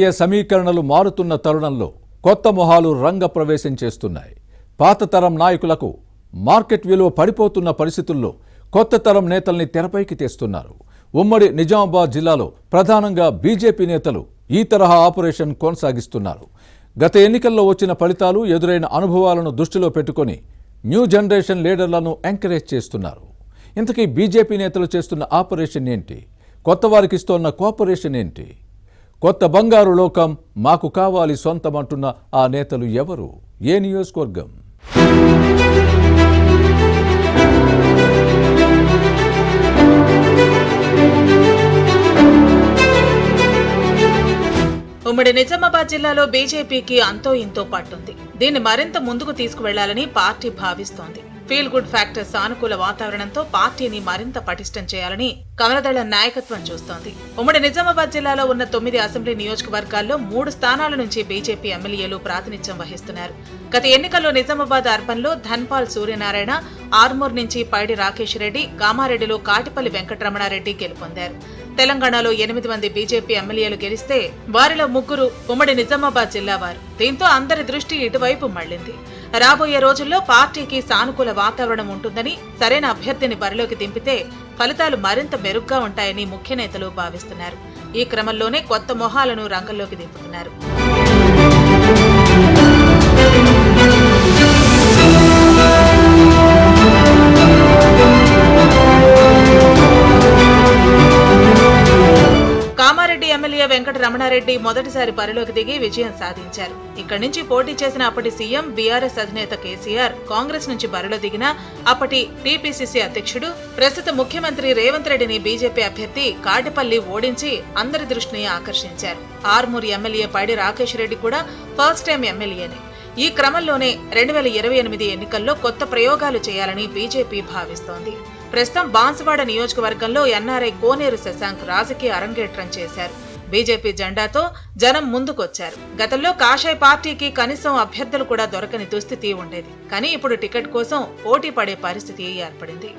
ఈ సమీకరణలు మారుతున్న తరుణంలో కొత్త మొహాలు రంగప్రవేశం చేస్తున్నాయి. పాత తరం నాయకులకు మార్కెట్ విలువ పడిపోతున్న పరిస్థితుల్లో కొత్త తరం నేతల్ని తెరపైకి తెస్తున్నారు. ఉమ్మడి నిజామాబాద్ జిల్లాలో ప్రధానంగా బీజేపీ నేతలు ఈ తరహా ఆపరేషన్ కొనసాగిస్తున్నారు. గత ఎన్నికల్లో వచ్చిన ఫలితాలు, ఎదురైన అనుభవాలను దృష్టిలో పెట్టుకొని న్యూ జనరేషన్ లీడర్లను ఎంకరేజ్ చేస్తున్నారు. ఇంతకీ బీజేపీ నేతలు చేస్తున్న ఆపరేషన్ ఏంటి? కొత్త వారికి ఇస్తున్న కోఆపరేషన్ ఏంటి? కొత్త బంగారు లోకం మాకు కావాలి సొంతం అంటున్న ఆ నేతలు ఎవరు? ఏ నియోజకవర్గం? ఉమ్మడి నిజామాబాద్ జిల్లాలో బీజేపీకి అంతో ఇంతో పట్టుంది. దీన్ని మరింత ముందుకు తీసుకువెళ్లాలని పార్టీ భావిస్తోంది. ఫీల్ గుడ్ ఫ్యాక్టర్ సానుకూల వాతావరణంతో పార్టీని మరింత పటిష్టం చేయాలని కమలదళ నాయకత్వం చూస్తోంది. ఉమ్మడి నిజామాబాద్ జిల్లాలో ఉన్న 9 అసెంబ్లీ నియోజకవర్గాల్లో 3 స్థానాల నుంచి బీజేపీ ఎమ్మెల్యేలు ప్రాతినిధ్యం వహిస్తున్నారు. గత ఎన్నికల్లో నిజామాబాద్ అర్బన్లో ధన్పాల్ సూర్యనారాయణ, ఆర్మూర్ నుంచి పైడి రాకేష్ రెడ్డి, కామారెడ్డిలో కాటిపల్లి వెంకటరమణారెడ్డి గెలుపొందారు. తెలంగాణలో 8 మంది బీజేపీ ఎమ్మెల్యేలు గెలిస్తే వారిలో 3 ఉమ్మడి నిజామాబాద్ జిల్లా వారు. దీంతో అందరి దృష్టి ఇటువైపు మళ్లింది. రాబోయే రోజుల్లో పార్టీకి సానుకూల వాతావరణం ఉంటుందని, సరైన అభ్యర్థిని బరిలోకి దింపితే ఫలితాలు మరింత మెరుగ్గా ఉంటాయని ముఖ్య నేతలు భావిస్తున్నారు. ఈ క్రమంలోనే కొత్త మొహాలను రంగంలోకి దింపుతున్నారు. కామారెడ్డి ఎమ్మెల్యే వెంకటరమణారెడ్డి మొదటిసారి బరిలోకి దిగి విజయం సాధించారు. ఇక్కడి నుంచి పోటీ చేసిన అప్పటి సీఎం, బీఆర్ఎస్ అధినేత కేసీఆర్, కాంగ్రెస్ నుంచి బరిలో దిగిన అప్పటి టీపీసీసీ అధ్యక్షుడు, ప్రస్తుత ముఖ్యమంత్రి రేవంత్ రెడ్డిని బీజేపీ అభ్యర్థి కాటిపల్లి ఓడించి అందరి దృష్టిని ఆకర్షించారు. ఆర్మూర్ ఎమ్మెల్యే పైడి రాకేష్ రెడ్డి కూడా ఫస్ట్ టైం ఎమ్మెల్యేనే. ఈ క్రమంలోనే 2028 ఎన్నికల్లో కొత్త ప్రయోగాలు చేయాలని బీజేపీ భావిస్తోంది. ప్రస్తుతం బాన్సువాడ నియోజకవర్గంలో ఎన్ఆర్ఐ కోనేరు శశాంక్ రాజకీయ అరంగేట్రం చేశారు. బీజేపీ జెండాతో జనం ముందుకొచ్చారు. గతంలో కాషాయ పార్టీకి కనీసం అభ్యర్థులు కూడా దొరకని దుస్థితి ఉండేది. కానీ ఇప్పుడు టికెట్ కోసం పోటీ పడే పరిస్థితి ఏర్పడింది.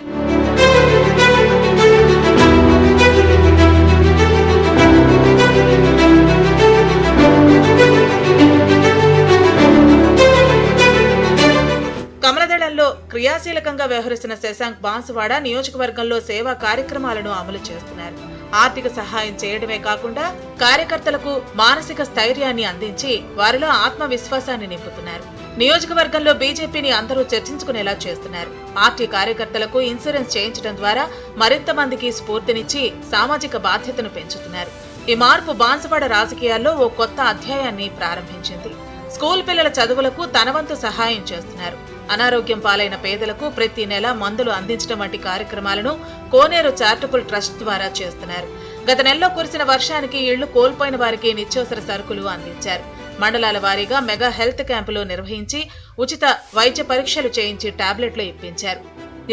కమలదళంలో క్రియాశీలకంగా వ్యవహరిస్తున్న శశాంక్ బాన్సువాడ నియోజకవర్గంలో సేవా కార్యక్రమాలను అమలు చేస్తున్నారు. ఆర్థిక సహాయం చేయడమే కాకుండా కార్యకర్తలకు మానసిక స్థైర్యాన్ని అందించి వారిలో ఆత్మవిశ్వాసాన్ని నింపుతున్నారు. నియోజకవర్గంలో బీజేపీని అందరూ చర్చించుకునేలా చేస్తున్నారు. పార్టీ కార్యకర్తలకు ఇన్సూరెన్స్ చేయించడం ద్వారా మరింత మందికి స్ఫూర్తినిచ్చి సామాజిక బాధ్యతను పెంచుతున్నారు. ఈ మార్పు బాన్సువాడ రాజకీయాల్లో ఓ కొత్త అధ్యాయాన్ని ప్రారంభించింది. స్కూల్ పిల్లల చదువులకు తన వంతు సహాయం చేస్తున్నారు. అనారోగ్యం పాలైన పేదలకు ప్రతి నెల మందులు అందించడం వంటి కార్యక్రమాలను కోనేరు చారిటబుల్ ట్రస్ట్ ద్వారా చేస్తున్నారు. గత నెలలో కురిసిన వర్షానికి ఇళ్లు కోల్పోయిన వారికి నిత్యావసర సరుకులు అందించారు. మండలాల వారీగా మెగా హెల్త్ క్యాంపులు నిర్వహించి ఉచిత వైద్య పరీక్షలు చేయించి టాబ్లెట్లు ఇప్పించారు.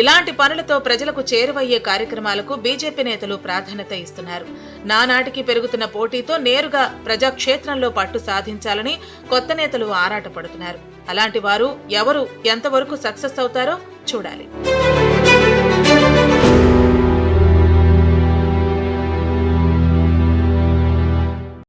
ఇలాంటి పనులతో ప్రజలకు చేరువయ్యే కార్యక్రమాలకు బీజేపీ నేతలు ప్రాధాన్యత ఇస్తున్నారు. నానాటికి పెరుగుతున్న పోటీతో నేరుగా ప్రజాక్షేత్రంలో పట్టు సాధించాలని కొత్త నేతలు ఆరాటపడుతున్నారు. అలాంటి వారు ఎవరు ఎంతవరకు సక్సెస్ అవుతారో చూడాలి.